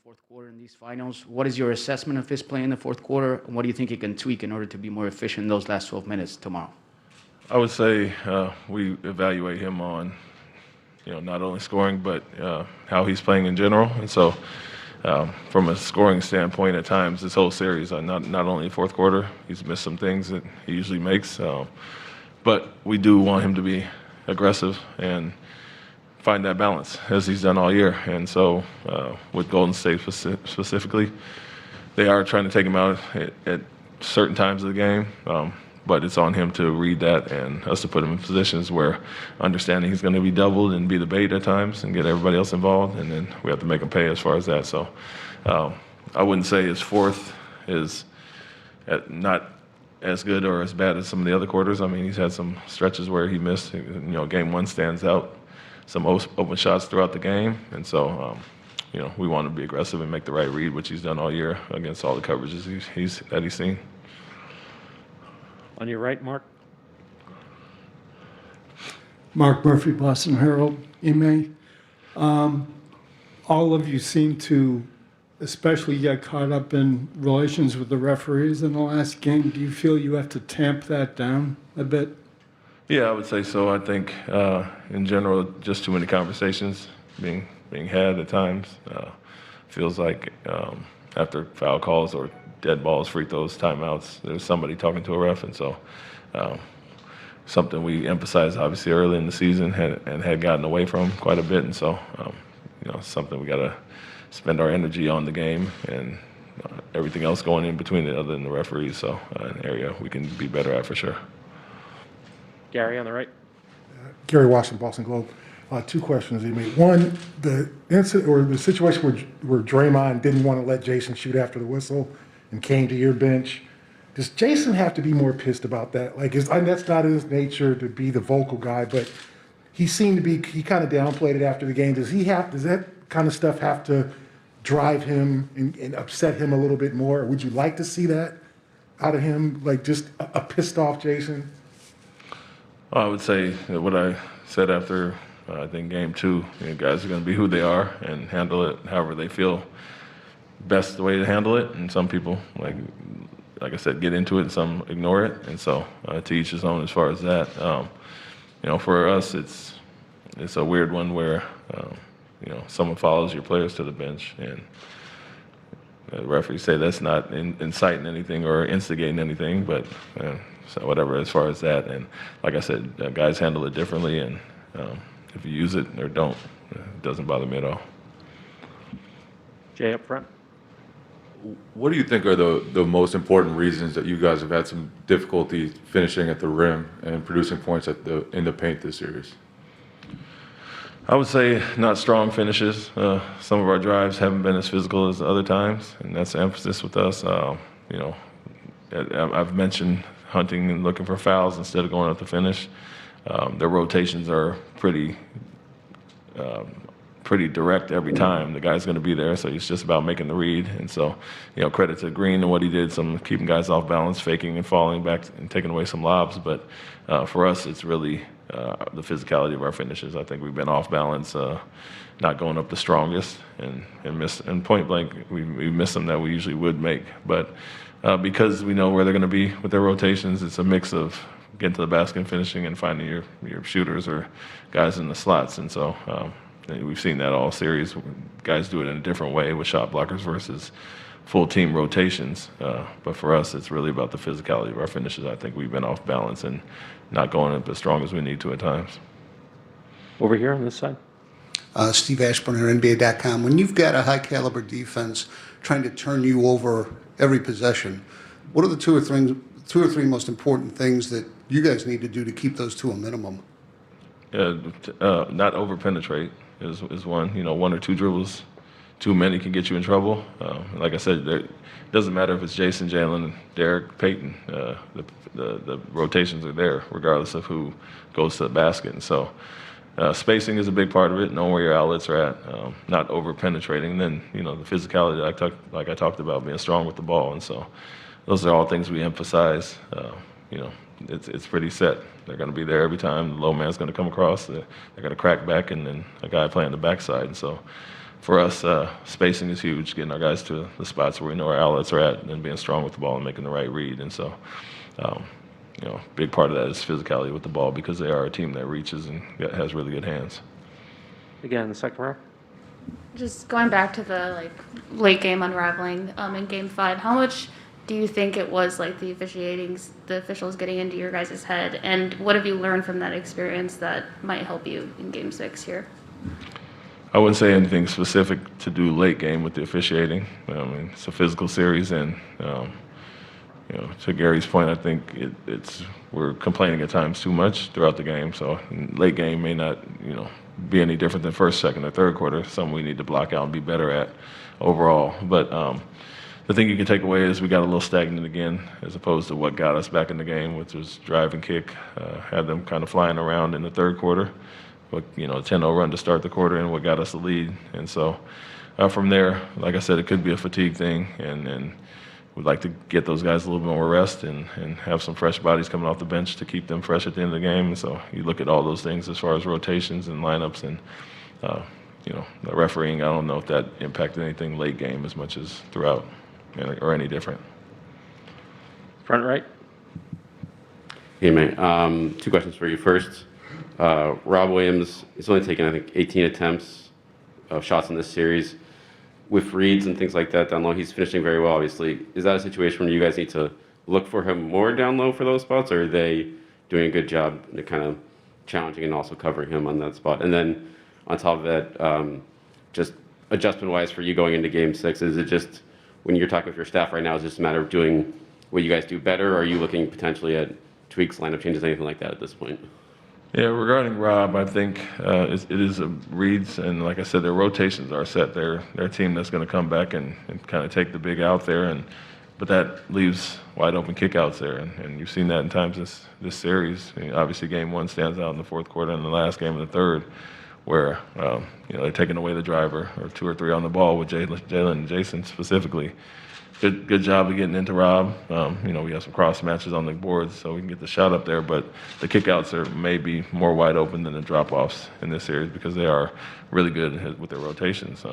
fourth quarter in these finals. What is your assessment of his play in the fourth quarter, and what do you think he can tweak in order to be more efficient in those last 12 minutes tomorrow? I would say we evaluate him on, not only scoring, but how he's playing in general. And so from a scoring standpoint, at times, this whole series, not only fourth quarter, he's missed some things that he usually makes. But we do want him to be aggressive and find that balance, as he's done all year. And so with Golden State specifically, they are trying to take him out at certain times of the game. But it's on him to read that and us to put him in positions where understanding he's going to be doubled and be the bait at times and get everybody else involved, and then we have to make him pay as far as that. So I wouldn't say his fourth is not as good or as bad as some of the other quarters. I mean, he's had some stretches where he missed. Game one stands out, some open shots throughout the game, and so we want to be aggressive and make the right read, which he's done all year against all the coverages that he's seen. On your right, Mark. Mark Murphy, Boston Herald. Ime, all of you seem to especially get caught up in relations with the referees in the last game. Do you feel you have to tamp that down a bit? Yeah, I would say so. I think in general, just too many conversations being had at times. Feels like after foul calls or dead balls, free throws, timeouts, there's somebody talking to a ref, and so something we emphasized obviously early in the season and had gotten away from quite a bit, and so something we got to spend our energy on the game and everything else going in between it other than the referees. So an area we can be better at for sure. Gary on the right. Gary Washington, Boston Globe. Two questions he made. One, the incident or the situation where Draymond didn't want to let Jason shoot after the whistle and came to your bench. Does Jason have to be more pissed about that? That's not in his nature to be the vocal guy, but he seemed to be. He kind of downplayed it after the game. Does that kind of stuff have to drive him and upset him a little bit more? Or would you like to see that out of him, like just a pissed off Jason? I would say that what I said after, I think, game two, guys are going to be who they are and handle it however they feel best the way to handle it. And some people, like I said, get into it and some ignore it. And so to each his own as far as that. For us, it's a weird one where, someone follows your players to the bench and the referees say that's not inciting anything or instigating anything, but so whatever as far as that. And like I said, guys handle it differently, and if you use it or don't, it doesn't bother me at all. Jay up front. What do you think are the most important reasons that you guys have had some difficulty finishing at the rim and producing points in the paint this series? I would say not strong finishes. Some of our drives haven't been as physical as other times, and that's the emphasis with us. I've mentioned hunting and looking for fouls instead of going up to finish. Their rotations are pretty direct every time. The guy's going to be there, so it's just about making the read. And so, credit to Green and what he did, some keeping guys off balance, faking and falling back and taking away some lobs. But for us, it's really the physicality of our finishes. I think we've been off balance, not going up the strongest, and point blank, we missed them that we usually would make. But because we know where they're going to be with their rotations, it's a mix of getting to the basket and finishing and finding your shooters or guys in the slots. And so we've seen that all series. Guys do it in a different way with shot blockers versus full team rotations. But for us, it's really about the physicality of our finishes. I think we've been off balance and not going up as strong as we need to at times. Over here on this side. Steve Ashburner, NBA.com. When you've got a high caliber defense trying to turn you over every possession, what are the two or three most important things that you guys need to do to keep those to a minimum? Not over penetrate is one. One or two dribbles too many can get you in trouble. Like I said, it doesn't matter if it's Jason, Jalen, Derek, Peyton. The rotations are there regardless of who goes to the basket. And so spacing is a big part of it, knowing where your outlets are at, not over penetrating. And then, the physicality, like I talked about, being strong with the ball. And so those are all things we emphasize. it's pretty set. They're going to be there every time. The low man's going to come across. They're going to crack back, and then a guy playing the backside. And so for us, spacing is huge, getting our guys to the spots where we know our outlets are at, and then being strong with the ball and making the right read. And so, big part of that is physicality with the ball because they are a team that reaches and has really good hands. Again, in the second row. Just going back to the late game unraveling in Game 5, how much do you think it was the officials getting into your guys' head, and what have you learned from that experience that might help you in Game 6 here? I wouldn't say anything specific to do late game with the officiating. I mean, it's a physical series, and to Gary's point, I think we're complaining at times too much throughout the game. So late game may not be any different than first, second, or third quarter. Something we need to block out and be better at overall. But the thing you can take away is we got a little stagnant again, as opposed to what got us back in the game, which was drive and kick. Had them kind of flying around in the third quarter. But, a 10-0 run to start the quarter and what got us the lead. And so from there, like I said, it could be a fatigue thing. And we'd like to get those guys a little bit more rest and have some fresh bodies coming off the bench to keep them fresh at the end of the game. And so you look at all those things as far as rotations and lineups and, the refereeing, I don't know if that impacted anything late game as much as throughout or any different. Front right. Hey, man. Two questions for you. First, Rob Williams has only taken, I think, 18 attempts of shots in this series. With reads and things like that down low, he's finishing very well, obviously. Is that a situation where you guys need to look for him more down low for those spots, or are they doing a good job at kind of challenging and also covering him on that spot? And then on top of that, just adjustment-wise for you going into Game 6, is it just, when you're talking with your staff right now, is it just a matter of doing what you guys do better, or are you looking potentially at tweaks, lineup changes, anything like that at this point? Yeah, regarding Rob, I think it is a reads, and like I said, their rotations are set. They're a team that's going to come back and kind of take the big out there, but that leaves wide open kickouts there, and you've seen that in times this series. I mean, obviously, Game 1 stands out in the fourth quarter, and the last game of the third, where they're taking away the driver or two or three on the ball with Jalen and Jason specifically. Good job of getting into Rob. We have some cross matches on the boards, so we can get the shot up there. But the kickouts are maybe more wide open than the drop-offs in this series because they are really good with their rotations.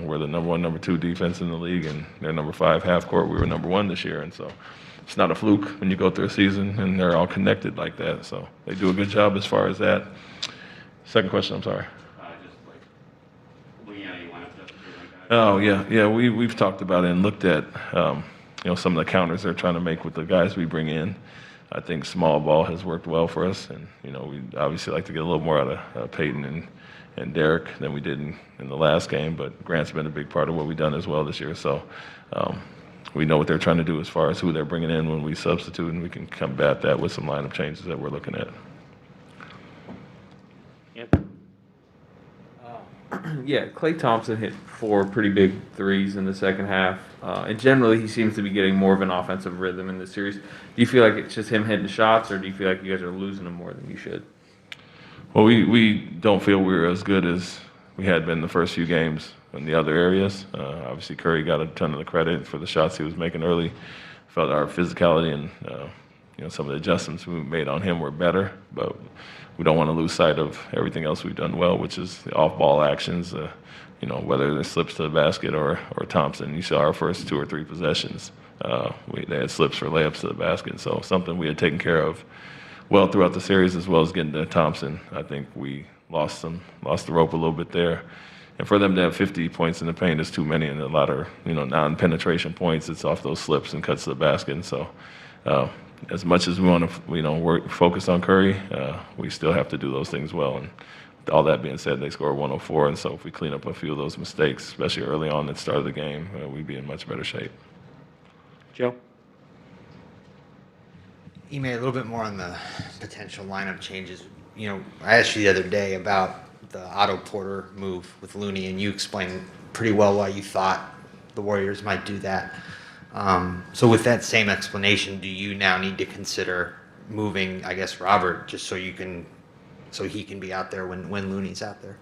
We're the number 1, number 2 defense in the league, and they're number 5 half court. We were number 1 this year, and so it's not a fluke when you go through a season and they're all connected like that. So they do a good job as far as that. Second question, I'm sorry. Oh, yeah. We've talked about it and looked at, some of the counters they're trying to make with the guys we bring in. I think small ball has worked well for us, and, we obviously like to get a little more out of Peyton and Derek than we did in the last game, but Grant's been a big part of what we've done as well this year. So we know what they're trying to do as far as who they're bringing in when we substitute, and we can combat that with some lineup changes that we're looking at. Yeah, Klay Thompson hit 4 pretty big threes in the second half. And generally, he seems to be getting more of an offensive rhythm in this series. Do you feel like it's just him hitting shots, or do you feel like you guys are losing him more than you should? Well, we don't feel we're as good as we had been the first few games in the other areas. Obviously, Curry got a ton of the credit for the shots he was making early. Felt our physicality and some of the adjustments we made on him were better, but we don't want to lose sight of everything else we've done well, which is the off-ball actions, whether they're slips to the basket or Thompson. You saw our first 2 or 3 possessions. They had slips for layups to the basket, so something we had taken care of well throughout the series, as well as getting to Thompson. I think we lost the rope a little bit there. And for them to have 50 points in the paint is too many, and a lot of non-penetration points. It's off those slips and cuts to the basket, and so as much as we want to focus on Curry, we still have to do those things well. And all that being said, they scored 104, and so if we clean up a few of those mistakes, especially early on at the start of the game, we'd be in much better shape. Joe? Ime, a little bit more on the potential lineup changes. I asked you the other day about the Otto Porter move with Looney, and you explained pretty well why you thought the Warriors might do that. So with that same explanation, do you now need to consider moving, I guess, Robert, just so he can be out there when Looney's out there?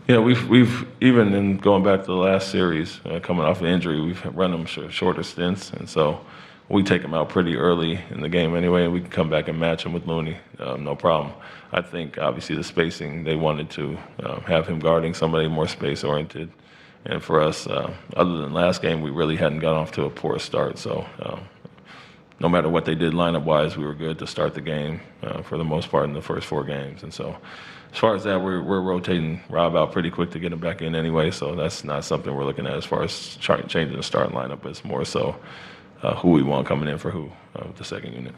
Yeah, we've even in going back to the last series, coming off an injury, we've run them shorter stints, and so we take him out pretty early in the game anyway, and we can come back and match him with Looney, no problem. I think obviously the spacing, they wanted to have him guarding somebody more space-oriented. And for us, other than last game, we really hadn't gotten off to a poor start. So no matter what they did lineup-wise, we were good to start the game for the most part in the first 4 games. And so as far as that, we're rotating Rob out pretty quick to get him back in anyway. So that's not something we're looking at as far as changing the starting lineup. It's more so who we want coming in for who with the second unit.